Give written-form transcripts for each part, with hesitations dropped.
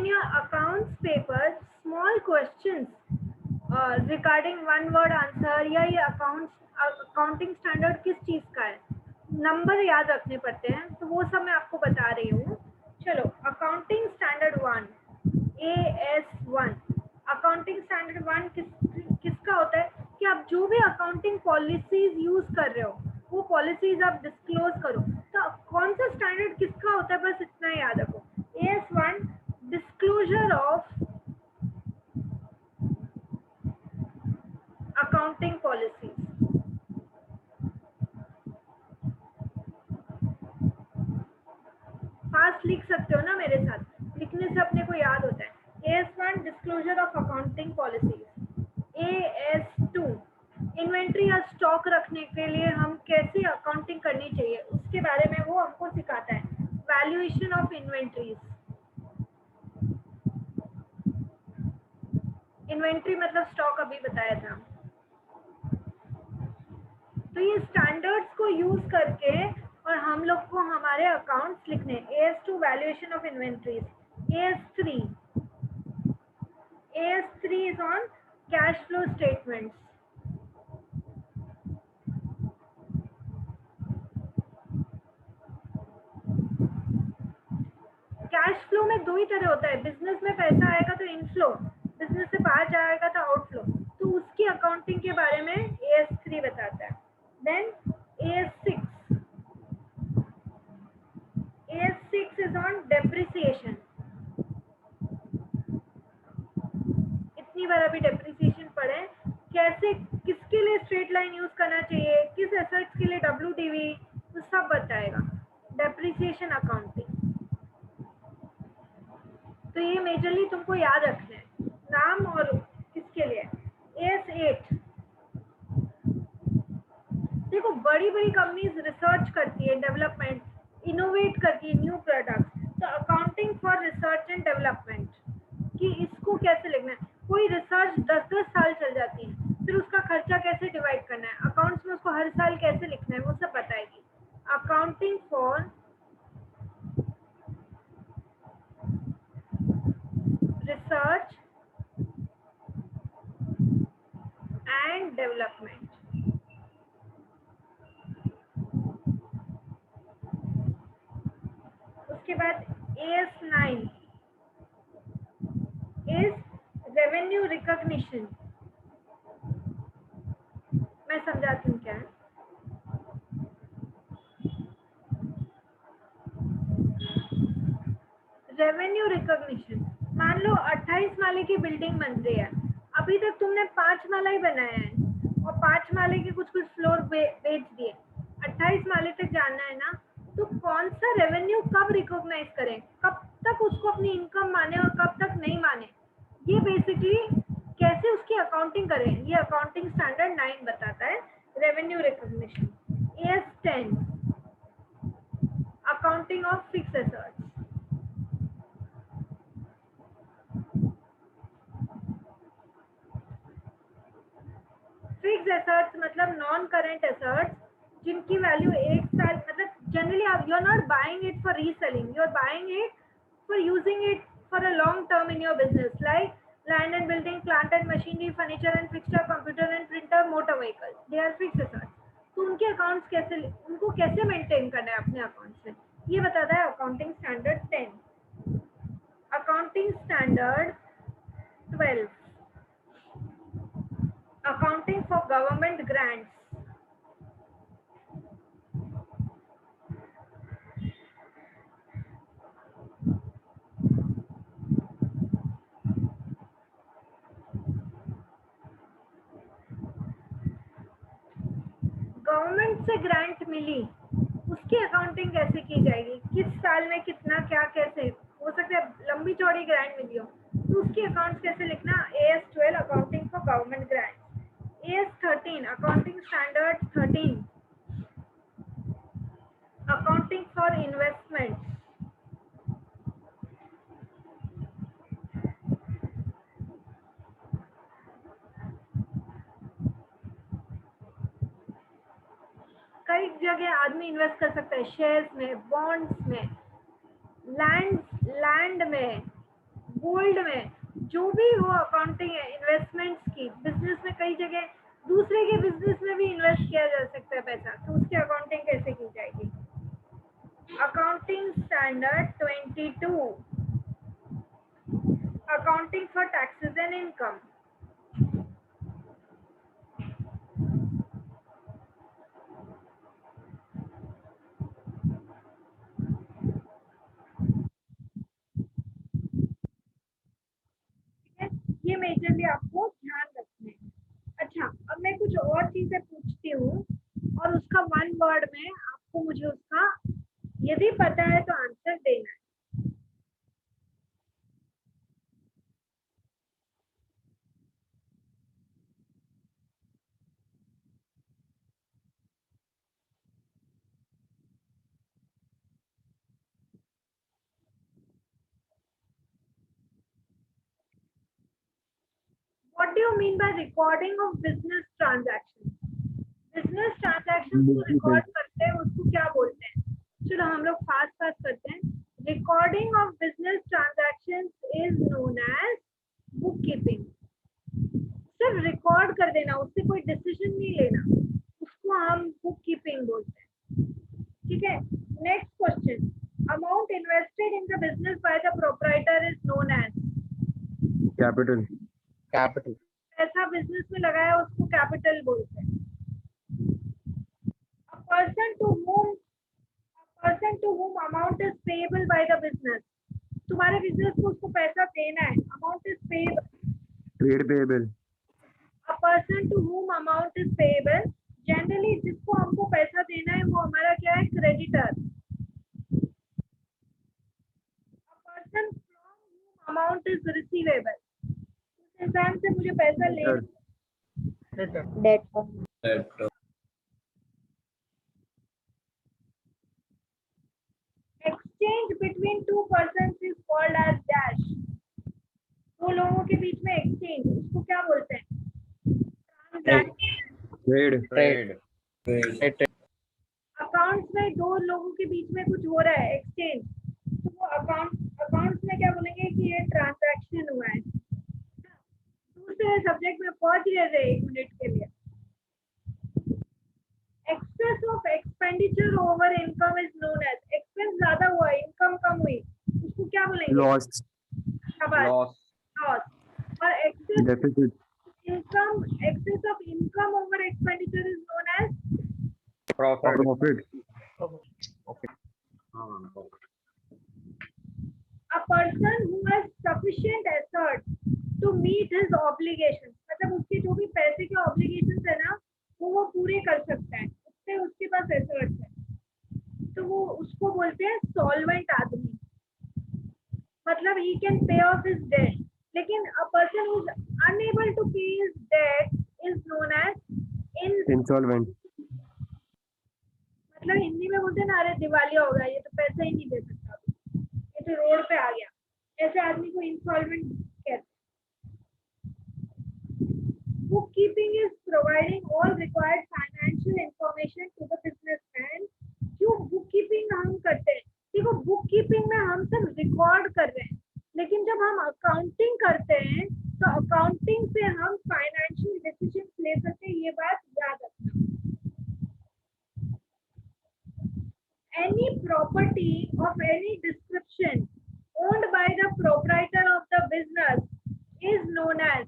in your accounts paper small questions regarding one word answer या ये accounting standard किस चीज का है, नंबर याद रखने पड़ते हैं, तो वो सब मैं आपको बता रही हूँ। चलो, accounting standard 1 AS1। Accounting standard 1 किसका होता है कि आप जो भी अकाउंटिंग पॉलिसीज यूज कर रहे हो वो पॉलिसीज आप डिस्क्लोज करो। तो कौन सा स्टैंडर्ड किसका होता है, बस इतना याद रखो। AS1 disclosure of accounting policies. Fast लिख सकते हो ना मेरे साथ, लिखने से अपने को याद होता है। AS1 disclosure of accounting policies. AS2 inventory या स्टॉक रखने के लिए हम कैसे अकाउंटिंग करनी चाहिए उसके बारे में वो हमको सिखाता है। Valuation of inventories. इन्वेंट्री मतलब स्टॉक अभी बताया था। तो ये स्टैंडर्ड्स को यूज करके और हम लोग को हमारे अकाउंट्स लिखने। AS2 valuation of inventories. AS3 is on cash flow statements. Cash flow में दो ही तरह होता है, बिजनेस में पैसा आएगा तो इनफ्लो, बिजनेस से बाहर जाएगा तो आउटफ्लो, तो उसकी अकाउंटिंग के बारे में AS3 बताता है। Then AS6 is on depreciation। इतनी बार अभी डेप्रिसिएशन पढ़े, कैसे किसके लिए स्ट्रेट लाइन यूज करना चाहिए, किस एसेट्स के लिए WDV, तो सब बताएगा डेप्रिसिएशन अकाउंटिंग। तो ये मेजरली तुमको याद रखना है, नाम और किसके लिए। AS8 देखो, बड़ी बड़ी कंपनीज रिसर्च करती है, डेवलपमेंट, इनोवेट करती है न्यू प्रोडक्ट, तो accounting for research and development कि इसको कैसे लिखना है। कोई रिसर्च 10-10 साल चल जाती है, फिर उसका खर्चा कैसे डिवाइड करना है, अकाउंट्स में उसको हर साल कैसे लिखना है, वो सब बताएगी। Accounting for research and development. उसके बाद AS9 इज रेवेन्यू रिकॉग्निशन। मैं समझाती हूँ क्या है। रेवेन्यू रिकॉग्निशन, मान लो 28 माले की बिल्डिंग बन रही है, अभी तक तुमने 5 माला ही बनाया है और 5 माले के कुछ फ्लोर बेच दिए, 28 माले तक जाना है ना, तो कौन सा रेवेन्यू कब रिकॉग्नाइज करें, कब तक उसको अपनी इनकम माने और कब तक नहीं माने, ये बेसिकली कैसे उसकी अकाउंटिंग करें, ये अकाउंटिंग स्टैंडर्ड 9 बताता है revenue recognition. AS10 accounting of fixed assets. Fixed assets मतलब नॉन करेंट एसेट्स जिनकी वैल्यू 1 साल, मतलब जनरली आप you are not buying it for reselling, you are buying it for using it for a long term in your business, like land and building, plant and machinery, furniture and fixture, computer and printer, motor vehicle, they are fixed assets. तो उनके accounts कैसे, उनको कैसे maintain करना है अपने accounts में, ये बताता है accounting standard 10। Accounting standard 12 accounting for government grants. Government से ग्रांट मिली, उसकी अकाउंटिंग कैसे की जाएगी, किस साल में कितना क्या, कैसे हो सकता है लंबी चौड़ी ग्रांट मिली हो, तो उसकी अकाउंट्स कैसे लिखना। AS12 accounting for government grant. AS13 accounting standard 13 accounting for investment. कई जगह आदमी इन्वेस्ट कर सकता है, शेयर्स में, बॉन्ड्स में, लैंड में, गोल्ड में जो भी हो अकाउंटिंग है इन्वेस्टमेंट्स की, बिजनेस में कई जगह दूसरे के बिजनेस में भी इन्वेस्ट किया जा सकता है पैसा, तो उसकी अकाउंटिंग कैसे की जाएगी? Accounting standard 22, accounting for taxes and income. ये मेजरली आपको ध्यान रखना है। अच्छा, अब मैं कुछ और चीजें पूछती हूँ और उसका वन वर्ड में आपको मुझे उसका यदि पता है तो आंसर देना है। What do you mean by recording of business transactions? Business transaction को रिकॉर्ड करते हैं उसको क्या बोलते हैं? चलो हम लोग फास्ट फास्ट करते हैं। Recording of business transaction is known as book keeping. सिर्फ रिकॉर्ड कर देना, उससे कोई डिसीजन नहीं लेना, उसको हम बुक कीपिंग बोलते हैं। ठीक है, next question, amount invested in the business by the proprietor is known as capital. Capital. पैसा बिजनेस में लगाया उसको कैपिटल बोलते हैं। person to whom amount is payable by the business, तुम्हारे बिजनेस को उसको पैसा देना है, amount is payable. Trade payable. A person to whom amount is payable, generally जिसको हमको पैसा देना है वो हमारा क्या है? Creditor. A person from whom amount is receivable, उस इंसान से मुझे पैसा लेना। Debt. Exchange between two persons is called as dash, दो लोगों के बीच में एक्सचेंज, उसको क्या बोलते हैं? ट्रेड। अकाउंट्स में दो लोगों के बीच में कुछ हो रहा है एक्सचेंज, तो वो अकाउंट्स में क्या बोलेंगे कि ये ट्रांजैक्शन हुआ है। दूसरे सब्जेक्ट में पहुंच गए थे 1 मिनट के लिए। Excess of expenditure over income is known as, expense ज्यादा हुआ, इनकम कम हुई, उसको क्या बोलेंगे? लॉस। और excess deficit. income, excess of income over expenditure is known as profit. a person who has sufficient assets to meet his obligations, मतलब उसके जो भी पैसे के obligations है ना वो पूरे कर सकता है, उससे उसके पास assets है, तो वो उसको बोलते हैं solvent आदमी, मतलब he can pay off his debt, लेकिन a person who is unable to pay his debt is known as insolvent. मतलब हिंदी में बोलते हैं ना, अरे दिवालिया हो गया, ये तो पैसा ही नहीं दे सकता, ये तो रोड पे आ गया, ऐसे आदमी को इंसॉल्वेंट कहते हैं। Book keeping is providing all required financial information to the businessman. क्यों बुक कीपिंग हम करते हैं? देखो, बुक कीपिंग में हम सब रिकॉर्ड कर रहे हैं, लेकिन जब हम अकाउंटिंग करते हैं तो अकाउंटिंग से हम फाइनेंशियल डिसीजन ले सकते हैं, ये बात याद रखना। Any property of any description owned by the proprietor of the business is known as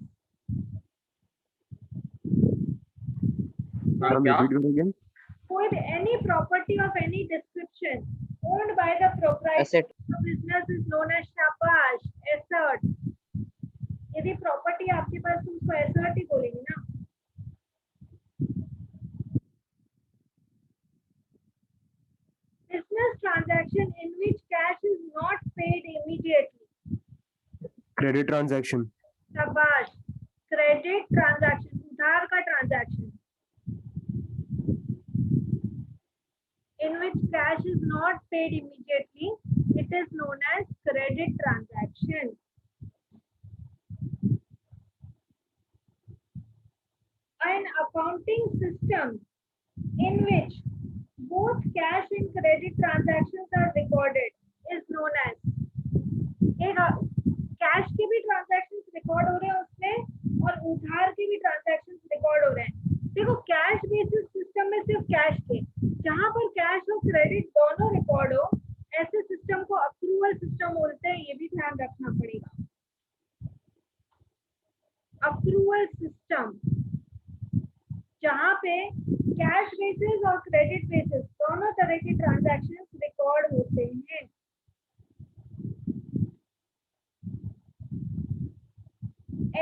any property of any description owned by the proprietor of the business is known as shabash, asset। यदि property आपके पास तो उसको asset ही बोलेंगे ना। Business transaction in which cash is not paid immediately, credit transaction. शाबाश, credit transaction, उधार का transaction. In which cash is not paid immediately, it is known as credit transaction। An accounting system in which both cash and credit transactions are recorded is known as, एक cash basis और credit basis दोनों तरह के transactions record होते हैं।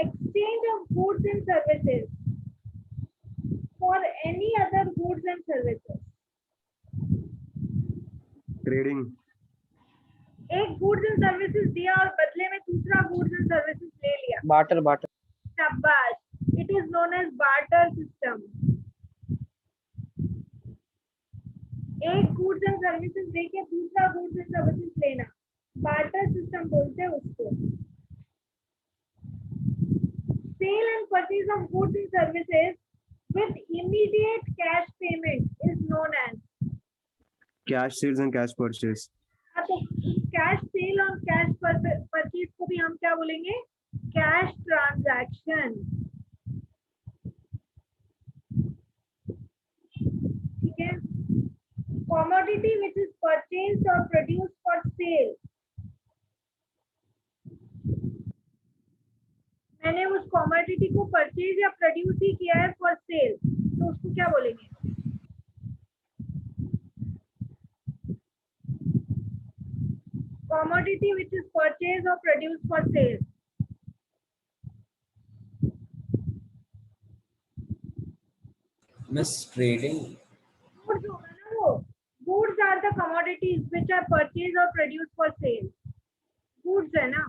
Exchange of goods and services for any other goods and services. Trading. एक goods and services दिया और बदले में दूसरा गुड्स एंड सर्विसेज ले लिया। Barter. शाबाश, it is known as barter system. एक गुड्स एंड सर्विसेज देके दूसरा गुड्स एंड सर्विसेज लेना, बार्टर सिस्टम बोलते हैं उसको। Sale and purchase of goods and services with immediate cash payment is known as Cash sales and cash purchase. हाँ, तो cash cell और कैश परचेज को भी हम क्या बोलेंगे? Cash transaction. ठीक है। कमोडिटी विच इज परचेज्ड और प्रोड्यूस्ड फॉर सेल, मैंने उस कमोडिटी को परचेज या प्रोड्यूस ही किया है फॉर सेल, तो उसको क्या बोलेंगे? Commodity which is purchase or produce for sale. Miss trading. Goods होगा ना वो। Goods are the commodities which are purchase or produce for sale. Goods है ना।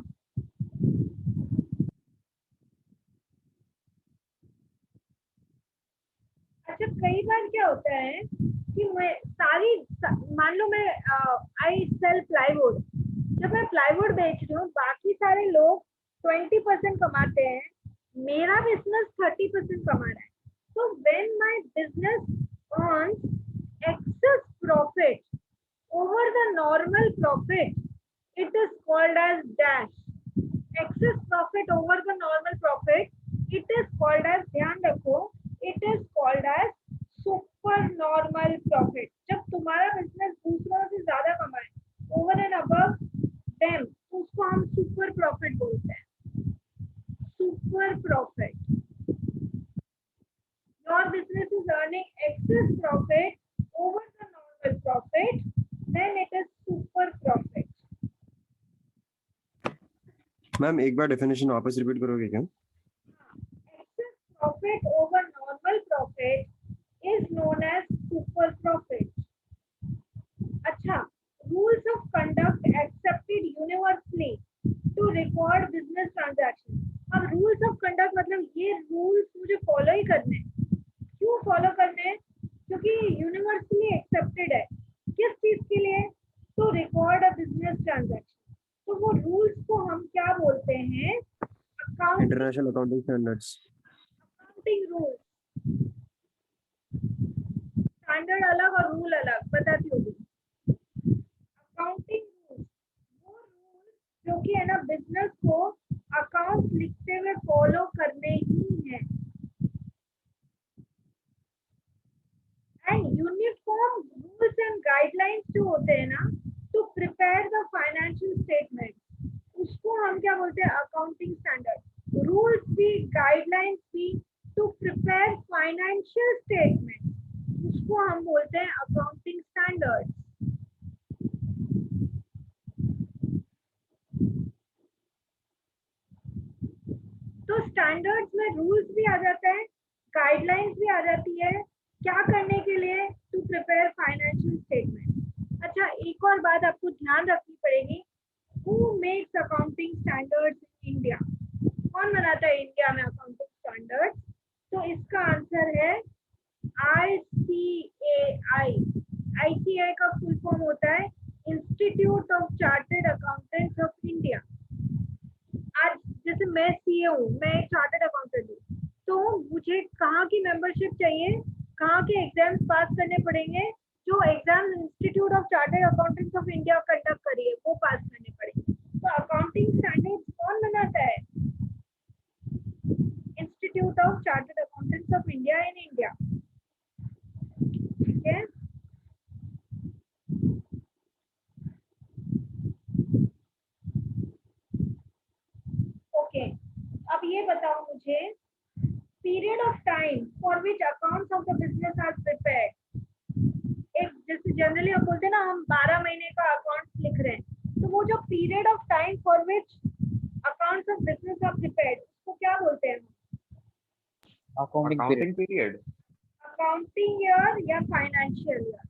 अच्छा, कई बार क्या होता है कि मैं मान लो मैं आई सेल प्लाईवुड, जब मैं प्लाईवुड बेच रही हूँ, बाकी सारे लोग 20% कमाते हैं, मेरा बिजनेस 30% कमा रहा है। तो when my business earns excess profit over the normal profit, it is called as dash. Excess profit over the normal profit, it is called as, ध्यान रखो, it is called as super normal profit. जब तुम्हारा business दूसरों से ज्यादा कमाए, over and above them, तो उसको हम सुपर प्रॉफिट बोलते हैं। Super profit. Your business is earning excess profit over the normal profit, then it is super profit. Ma'am एक बार डेफिनेशन वापस रिपीट करोगे क्या? Excess profit over normal profit is known as super profit. अच्छा, rules of conduct accepted universally to record business transaction. अब rules of conduct मतलब ये rules मुझे follow ही करने हैं। क्यों follow करने हैं? क्योंकि universally accepted है। किस चीज के लिए? To record a business transaction. तो वो rules को हम क्या बोलते हैं? International accounting standards. Accounting rule. Standard अलग और रूल अलग, बताती होगी। अकाउंटिंग रूल वो रूल जो कि है ना बिजनेस को अकाउंट लिखते हुए फॉलो करने ही है। And uniform rules and guidelines जो होते हैं ना to prepare the financial statement, उसको हम क्या बोलते हैं? Accounting standard. रूल्स भी, गाइडलाइंस भी टू प्रिपेयर फाइनेंशियल स्टेटमेंट, उसको हम बोलते हैं अकाउंटिंग स्टैंडर्ड। तो स्टैंडर्ड्स में रूल्स भी आ जाते हैं, गाइडलाइंस भी आ जाती है, क्या करने के लिए? To prepare financial statement. अच्छा, एक और बात आपको ध्यान रखनी पड़ेगी, who makes accounting standards in India? कौन बनाता है इंडिया में अकाउंटिंग स्टैंडर्ड्स? तो इसका आंसर है ICAI। ICAI का फुल फॉर्म होता है institute of chartered accountants of India. आज जैसे मैं सीए हूँ, मैं एक चार्टर्ड अकाउंटेंट हूँ, तो मुझे कहाँ की मेंबरशिप चाहिए, कहाँ के एग्जाम्स पास करने पड़ेंगे? जो exam institute of chartered accountants of India conduct करी है वो पास करने पड़ेंगे। तो अकाउंटिंग स्टैंडर्ड्स कौन बनाता है? Institute of chartered accountants of India in India. ठीक है। ओके, अब ये बताओ मुझे, period of time for which accounts of the business are prepared, जैसे जनरली हम बोलते हैं ना हम 12 महीने का अकाउंट लिख रहे हैं, तो वो जो period of time for which accounts of business are prepared उसको क्या बोलते हैं? Accounting Accounting period. period. Accounting year या फाइनेंशियल ईयर?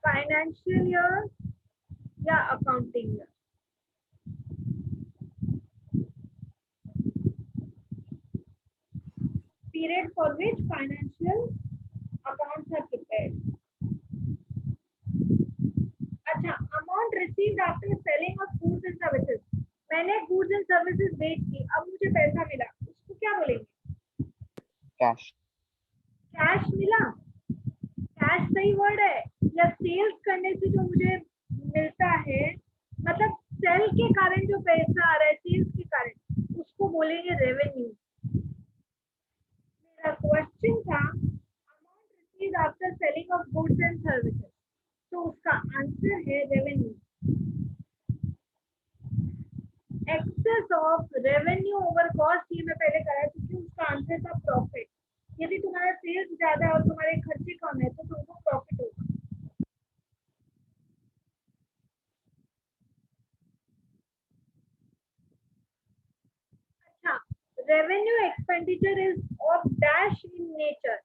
फाइनेंशियल ईयर या accounting year? Period for which financial accounts are prepared. अच्छा, amount received after selling of goods and services. मैंने goods and services बेच दी, अब मुझे पैसा मिला, उसको क्या बोलेंगे? Cash. कैश मिला? कैश सही वर्ड है या सेल्स करने से जो मुझे मिलता है, मतलब सेल के कारण जो पैसा आ रहा है सेल्स के कारण, उसको बोलेंगे रेवेन्यू। मेरा क्वेश्चन था amount received after selling of goods and services, तो उसका आंसर है revenue. Excess of revenue over cost, ये मैं पहले करा चुकी हूँ, उसका आंसर था प्रॉफिट। यदि तुम्हारा सेल्स ज्यादा है और तुम्हारे खर्चे कम है तो तुमको प्रॉफिट होगा। अच्छा, revenue expenditure is of dash in nature.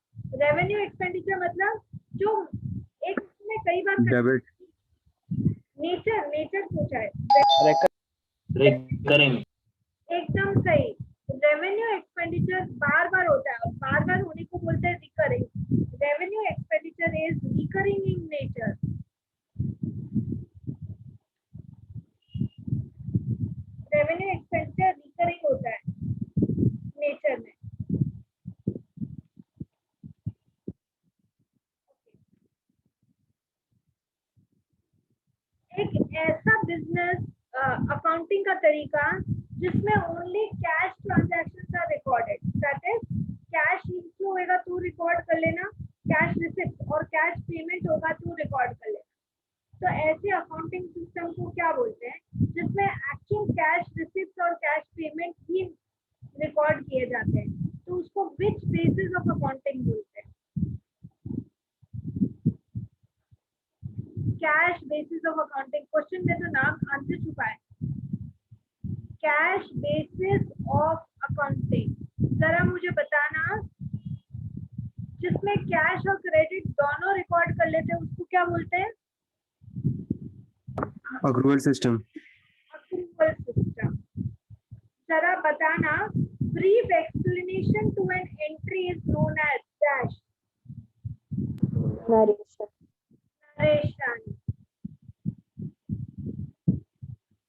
Revenue expenditure मतलब जो एक में कई बार डेबिट, नेचर पूछा है। Recurring. एकदम सही। रेवेन्यू एक्सपेंडिचर बार बार होता है और बार बार होने को बोलते हैं recurring. Revenue expenditure is recurring in nature. Revenue expenditure recurring होता है नेचर में। एक ऐसा बिजनेस अकाउंटिंग का तरीका जिसमें only cash transactions are recorded, that is cash inflow होगा तो रिकॉर्ड कर लेना, कैश रिसिप्ट और कैश पेमेंट होगा तो रिकॉर्ड कर लेना। तो ऐसे अकाउंटिंग सिस्टम को क्या बोलते हैं जिसमें एक्चुअल कैश रिसिप्ट और कैश पेमेंट ही रिकॉर्ड किए जाते हैं, तो उसको विच बेसिस ऑफ अकाउंटिंग बोलते हैं? Cash basis of accounting. Question में तो नाम आंसर छुपा है, कैश बेसिस ऑफ अकाउंटिंग। जरा मुझे बताना, जिसमें कैश और क्रेडिट दोनों रिकॉर्ड कर लेते हैं उसको क्या बोलते हैं? accrual system, accrual system. जरा बताना, brief explanation to an entry is known as dash. narration, Narration.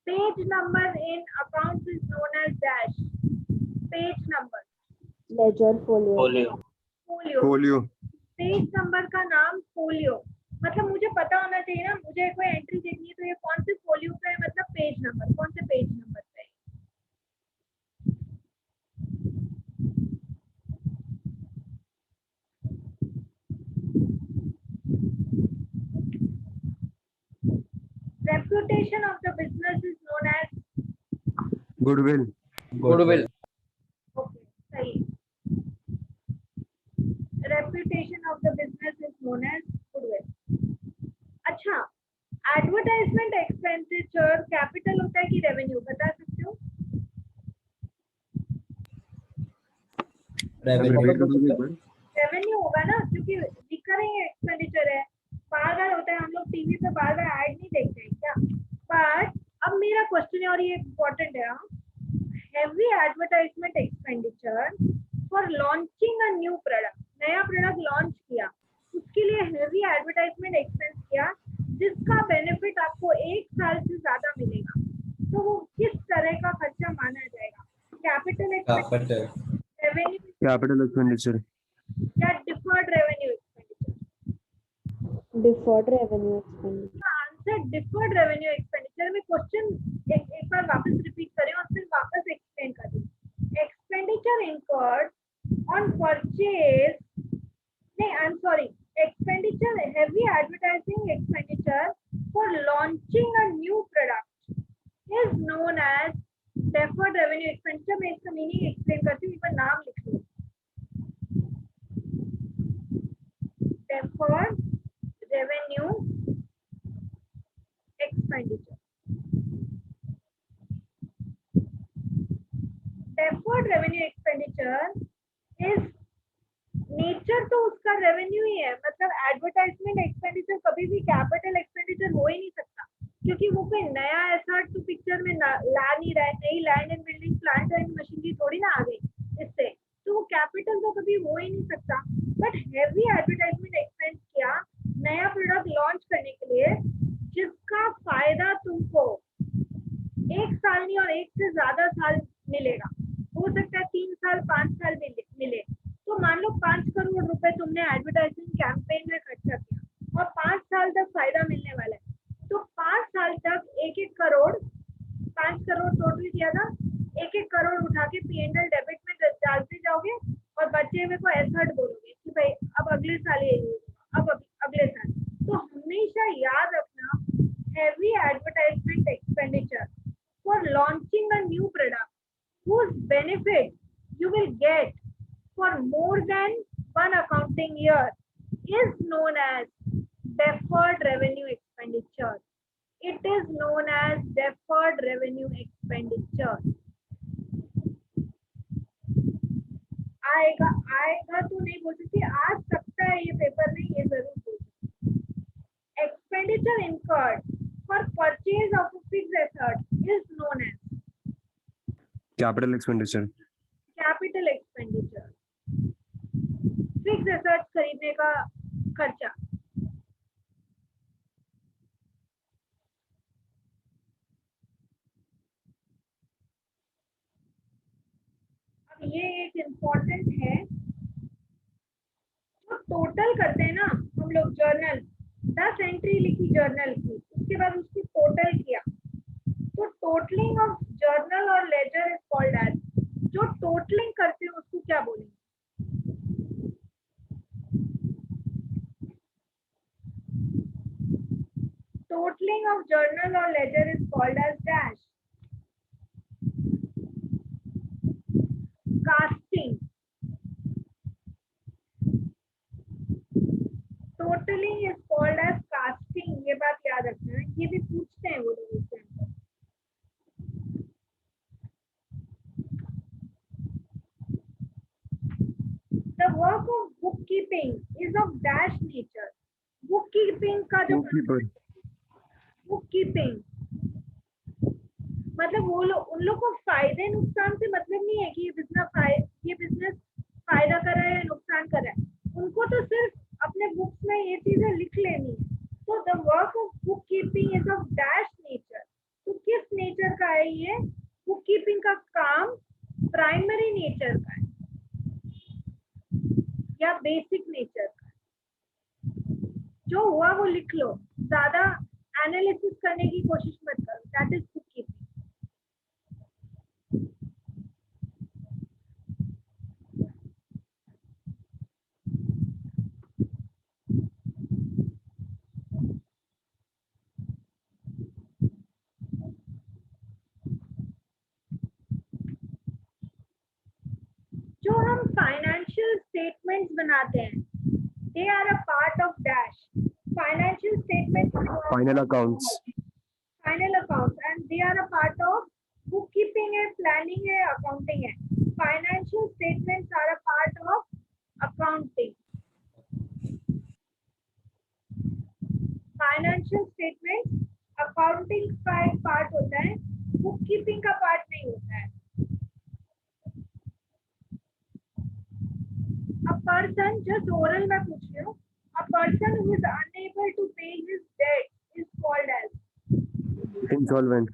Page number in accounts is known as dash. Page number. ledger, folio, Folio. Folio. folio, page number का नाम folio. मतलब मुझे पता होना चाहिए ना, मुझे कोई एंट्री देखनी है तो ये कौन से फोलियो पे है, मतलब पेज नंबर, कौन से पेज नंबर पे है। Reputation of the business is known as goodwill, Goodwill. okay, सही। Reputation of the business is known as goodwill. अच्छा, एडवर्टाइजमेंट एक्सपेंडिचर कैपिटल होता है कि रेवेन्यू, बता सकते हो? repeat करोगे एक बार? रेवेन्यू होगा ना, क्योंकि रिकरिंग एक्सपेंडिचर है, बार बार होता है। हम लोग टीवी पे बार बार ऐड नहीं देखते हैं क्या? बट अब मेरा क्वेश्चन है और ये इम्पोर्टेंट है, heavy advertisement expenditure for launching a new product. नया प्रोडक्ट लॉन्च किया, उसके लिए हेवी एडवर्टाइजमेंट एक्सपेंस किया, जिसका बेनिफिट आपको 1 साल से ज्यादा मिलेगा, तो वो किस तरह का खर्चा माना जाएगा? Capital expenditure, revenue capital expenditure, या deferred revenue expenditure? deferred revenue expenditure, answer deferred revenue expenditure. में क्वेश्चन एक बार वापस रिपीट करें और फिर वापस एक्सप्लेन करें। एक्सपेंडिचर इनकर्ड ऑन परचेज, नहीं I am sorry, expenditure heavy advertising expenditure for launching a new product is known as deferred revenue expenditure. मैं इसका मीनिंग एक्सप्लेन करती हूँ, एक बार नाम लिख लो। का रेवेन्यू ही है, मतलब एडवर्टाइजमेंट एक्सपेंडिचर कभी भी कैपिटल एक्सपेंडिचर हो ही नहीं सकता, क्योंकि वो कोई नया एसेट तो पिक्चर में ला नहीं रहा है, नई land and building plant and machinery थोड़ी ना आ गई इससे, तो वो कैपिटल तो कभी हो ही नहीं सकता। बट हैवी एडवर्टाइजमेंट एक्सपेंस किया नया प्रोडक्ट लॉन्च करने के लिए, जिसका फायदा तुमको 1 साल नहीं और 1 से ज्यादा साल मिलेगा, हो सकता है 3 साल 5 साल मिले। तो मान लो 5 करोड़ रुपए तुमने एडवर्टाइजिंग कैंपेन में खर्चा किया और 5 साल तक फायदा मिलने वाला है, तो 5 साल तक 1-1 करोड़, 5 करोड़ टोटल किया था, 1-1 करोड़ उठा के P&L डेबिट में डालते जाओगे और बचे हुए को एसेट बोलोगे कि भाई अब अगले साल ये यूज होगा, अब अगले साल। तो हमेशा याद रखना, heavy advertisement expenditure for launching a new product whose benefit you will get for more than one accounting year is known as deferred revenue expenditure. It is known as deferred revenue expenditure. आएगा तो नहीं बोल सकती, आ सकता है ये paper में, ये जरूर बोल सकती। Expenditure incurred for purchase of a fixed asset is known as capital expenditure. Capital expenditure, fix assets खरीदने का खर्चा। अब ये एक इम्पोर्टेंट है, जो टोटल करते हैं ना हम लोग, जर्नल 10 एंट्री लिखी जर्नल की, उसके बाद उसकी टोटल किया, तो टोटलिंग ऑफ जर्नल और लेजर इज कॉल्ड एज, जो टोटलिंग करते हैं उसको क्या बोलेंगे? Totaling of journal or ledger is called as dash. Casting. Totaling is called as casting. ये बात याद रखना है, ये भी पूछते हैं वो लोग इसके अंदर। The work of bookkeeping is of dash nature. Bookkeeping का जो बुककीपिंग मतलब वो लोग, उन लोग को फायदे नुकसान से मतलब नहीं है कि ये बिजनेस फायदा कर रहा है या नुकसान कर रहा है, उनको तो सिर्फ अपने बुक्स में ये चीजें लिख लेनी है। तो the work of book keeping is of dash nature. तो किस नेचर का है ये बुक कीपिंग का काम? प्राइमरी नेचर का है या बेसिक नेचर का? जो हुआ वो लिख लो, ज्यादा एनालिसिस करने की कोशिश मत करो। That is book keeping. जो हम फाइनेंशियल स्टेटमेंट्स बनाते हैं, they are a part of dash. Financial statements, final accounts, and they are a part of book keeping है, प्लानिंग है, अकाउंटिंग है। Financial statements are a part of accounting. Financial statement accounting का एक part होता है, book keeping का part नहीं होता है। A person, just oral में पूछ रही हूँ, a person who is unable to pay his debt is called as insolvent,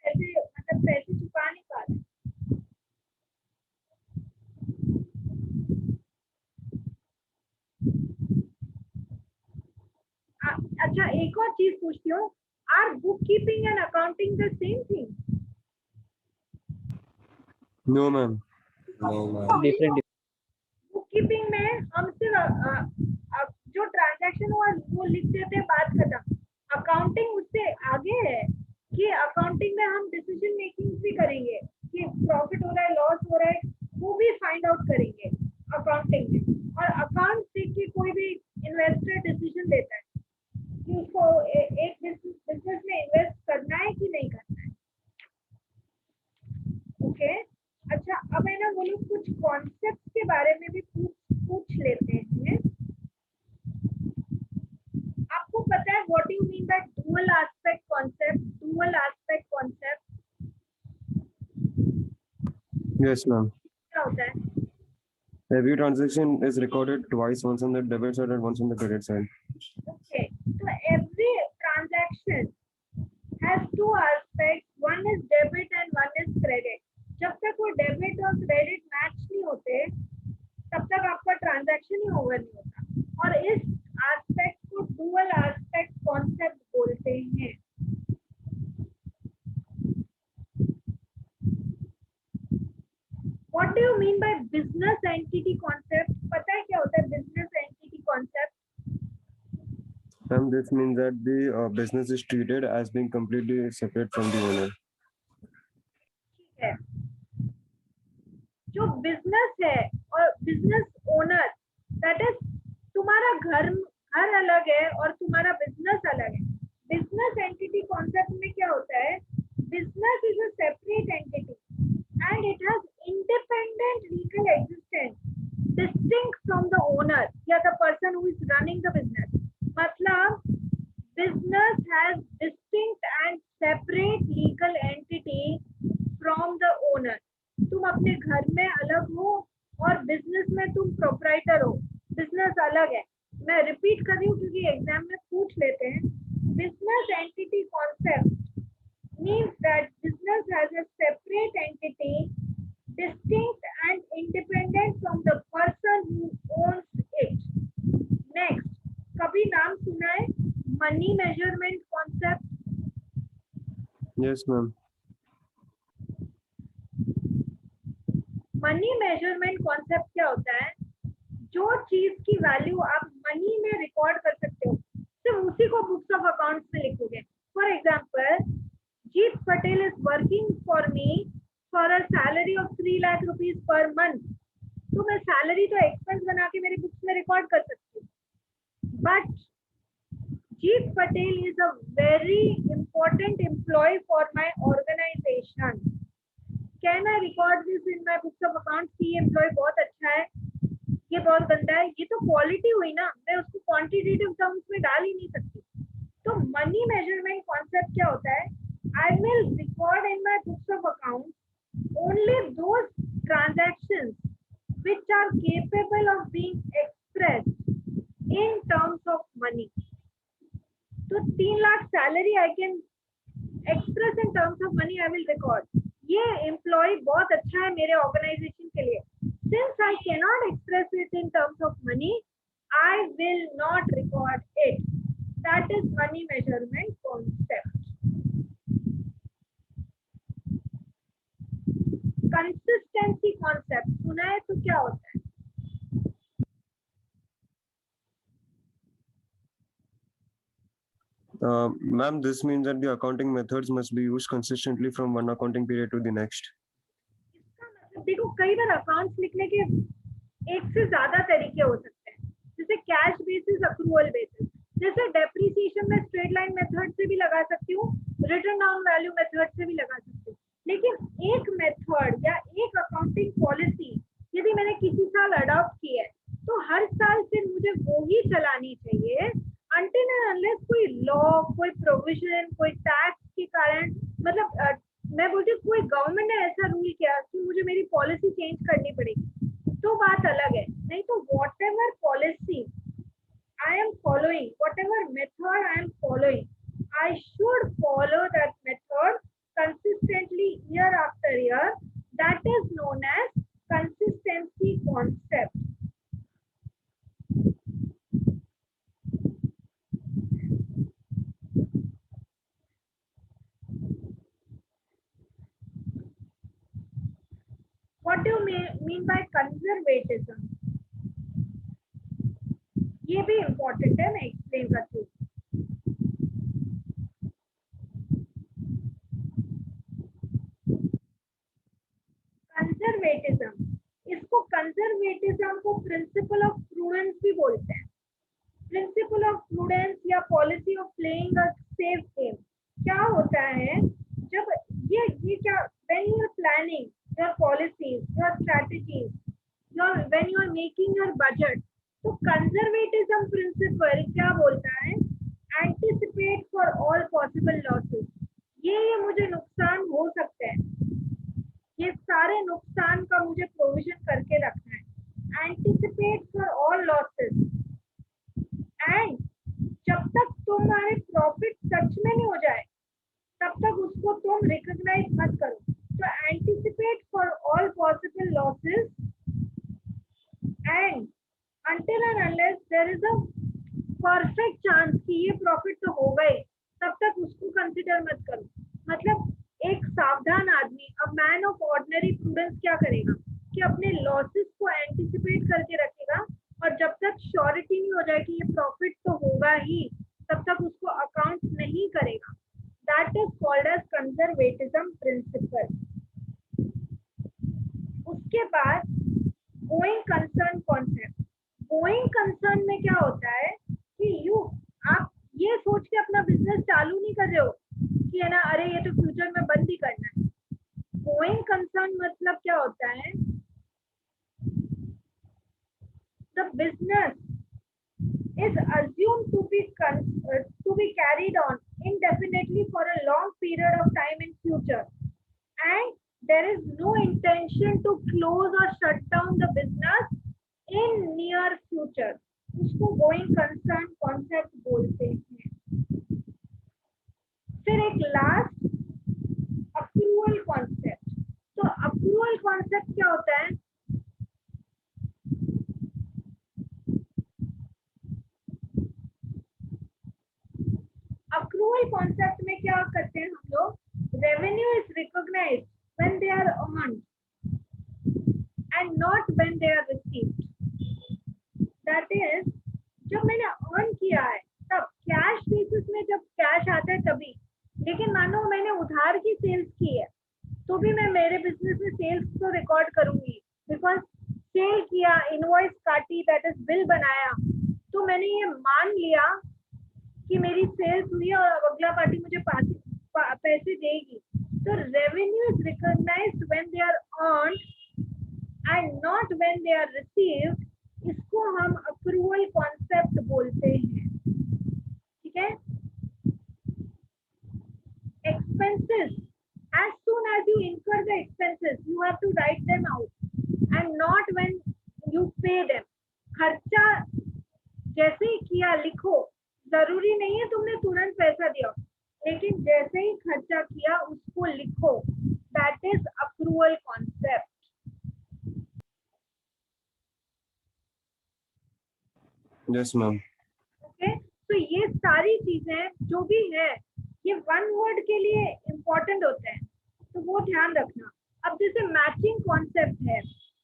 पैसे मतलब पैसे चुका नहीं पा रहे। अच्छा, एक और चीज पूछती हूँ, are book keeping and accounting the same thing? No ma'am, different. Book keeping में हम सिर्फ जो ट्रांजैक्शन हुआ वो लिख देते हैं, बात खत्म। अकाउंटिंग उससे आगे है कि अकाउंटिंग में हम डिसीजन मेकिंग भी करेंगे कि प्रॉफिट हो रहा है, लॉस हो रहा है, वो भी फाइंड आउट करेंगे अकाउंटिंग में। और अकाउंट देख के कोई भी इन्वेस्टर डिसीजन लेता है कि उसको एक बिजनेस में इन्वेस्ट करना है कि नहीं करना है। ओके, अच्छा, अब है ना वो लोग कुछ कॉन्सेप्ट के बारे में भी पूछ पता है what you mean by dual aspect concept? Dual aspect concept Yes, ma'am. क्या होता है? Every transaction is recorded twice, once on the debit side and once on the credit side. Okay, so every transaction has two aspects. One is debit and one is credit. जब तक वो debit और credit match नहीं होते तब तक आपका transaction ही over नहीं होता, और इस एस्पेक्ट को डुअल एस्पेक्ट कॉन्सेप्ट बोलते हैं। What do you mean by business entity concept? पता है क्या होता है business entity concept? And this means that the business is treated as being completely separate from the owner. ठीक है, जो बिजनेस है और बिजनेस ओनर, दैट इज तुम्हारा घर अलग है और तुम्हारा बिजनेस अलग है। बिजनेस एंटिटी कॉन्सेप्ट में क्या होता है? Business is a separate entity and it has independent legal existence distinct from the owner या the person who is running the business. मतलब business has distinct and separate legal entity from the owner. तुम अपने घर में अलग हो और business में तुम प्रोप्राइटर हो, बिजनेस अलग है। मैं रिपीट कर रही हूँ क्योंकि एग्जाम में पूछ लेते हैं। Business entity concept means that business has a separate entity distinct and independent from the person who owns it. Next, कभी नाम सुना है money measurement concept? Yes, ma'am. Money measurement concept क्या होता है? जो चीज की वैल्यू आप मनी में रिकॉर्ड कर सकते हो, सिर्फ उसी को बुक्स ऑफ अकाउंट्स में लिखोगे। For example, Jeet Patel is working for me for a salary of 3 lakh rupees per month. तो मैं सैलरी तो एक्सपेंस बना के मेरी बुक्स में रिकॉर्ड कर सकती हूँ, but Jeet Patel is a very important employee for my organization. Can I record this in my books of accounts कि ये एम्प्लॉय बहुत अच्छा है, ये बहुत गंदा है? ये तो क्वालिटी हुई ना, मैं उसको क्वांटिटेटिव टर्म्स में डाल ही नहीं सकती। तो मनी मेजरमेंट कॉन्सेप्ट क्या होता है? I will record in my books of accounts only those transactions which are capable of being expressed in terms of money. तो 3 lakh salary I can express in terms of money, I will record. ये employ बहुत अच्छा है मेरे organisation के लिए। Since I cannot express it in terms of money, I will not record it. That is money measurement concept. Consistency concept सुना है तो क्या होता है? Ma'am, this means that the accounting methods must be used consistently from one accounting period to the next. इसका मतलब देखो, कई बार अकाउंट्स लिखने के एक से ज्यादा तरीके हो सकते हैं, जैसे कैश बेसिस, अक्रूवल बेसिस। जैसे डेप्रिसिएशन में स्ट्रेट लाइन मेथड से भी लगा सकती हूँ, रिटर्न डाउन वैल्यू मेथड से भी लगा सकती हूँ, लेकिन एक मेथड या एक अकाउंटिंग पॉलिसी यदि मैंने किसी साल अडॉप्ट की है तो हर साल फिर मुझे वो ही चलानी चाहिए until and unless कोई लॉ, कोई प्रोविजन, कोई टैक्स के कारण, मतलब मैं बोलती हूँ कोई गवर्नमेंट ने ऐसा रूल किया कि मुझे मेरी पॉलिसी चेंज करनी पड़ेगी, तो बात अलग है। नहीं तो what ever policy I am following, whatever method I am following, I should follow that method consistently year after year. That is known as consistency concept. What do you mean by conservatism? ये भी important है, मैं explain करती हूँ। Conservatism, इसको conservatism को principal of prudence भी बोलते हैं। प्रिंसिपल ऑफ प्रूडेंस या policy of playing a safe game क्या होता है? जब ये क्या, when you are planning your policies, your strategies, when you are making your budget, तो कंजर्वेटिज्म प्रिंसिपल क्या बोलता है? पॉसिबल लॉसेस, ये मुझे नुकसान हो सकते हैं, ये सारे नुकसान का मुझे प्रोविजन करके रखना है। Anticipate for all losses, and जब तक तुम्हारे प्रॉफिट सच में नहीं हो जाए तब तक उसको तुम रिकॉग्नाइज मत करो। तो anticipate for all possible losses and until and unless there is a perfect chance कि ये प्रॉफिट तो हो गए, तब तक उसको कंसिडर मत करो। मतलब एक सावधान आदमी, a man of ordinary prudence क्या करेगा कि अपने लॉसेस को एंटिसिपेट करके रखेगा, और जब तक श्योरिटी नहीं हो जाए कि ये प्रॉफिट तो होगा ही, तब तक उसको अकाउंट नहीं करेगा। That is called as conservatism principle. उसके बाद going concern concept. Going concern में क्या होता है कि आप ये सोच के अपना बिजनेस चालू नहीं कर रहे हो कि है ना, अरे ये तो फ्यूचर में बंद ही करना है। गोइंग कंसर्न मतलब क्या होता है, the business is assumed to be carried on indefinitely for a long period of time in future, and there is no intention to close or shut down the business in near future. उसको going concern concept बोलते हैं। फिर एक last approval concept. तो approval concept क्या होता है, approval concept में क्या करते हैं हम लोग, revenue is recognised when they are earned and not when they are received. That is जब मैंने अर्न किया है तब कैश बेसिस में, जब कैश आता है तभी। लेकिन मानो मैंने उधार की सेल्स की है तो भी मैं मेरे बिजनेस में सेल्स तो रिकॉर्ड करूंगी, बिकॉज सेल किया, इनवॉइस काटी, दैट इज बिल बनाया, तो मैंने ये मान लिया कि मेरी सेल्स हुई है और अब अगला पार्टी मुझे पैसे देगी। तो revenue is recognised when they are earned and not when they are received. इसको हम अप्रूवल कॉन्सेप्ट बोलते हैं। ठीक है। Expenses, as soon as you incur the expenses you have to write them out and not when you pay them. खर्चा जैसे ही किया लिखो, जरूरी नहीं है तुमने तुरंत पैसा दिया, लेकिन जैसे ही खर्चा किया उसको लिखो। That is approval concept. Yes, ma'am. Okay, तो ये सारी चीजें जो भी है ये वन वर्ड के लिए इम्पोर्टेंट होते हैं, तो वो ध्यान रखना। अब जैसे मैचिंग कॉन्सेप्ट है,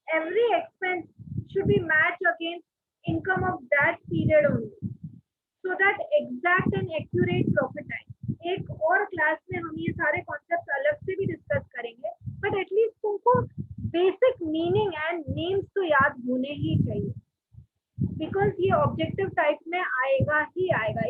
every expense should be match against income of that period only so that exact and accurate profit आए। एक और क्लास में हम ये सारे कॉन्सेप्ट अलग से भी डिस्कस करेंगे, बट एटलीस्ट तुमको बेसिक मीनिंग एंड नेम्स तो याद होने ही चाहिए, बिकॉज ये ऑब्जेक्टिव टाइप में आएगा ही आएगा।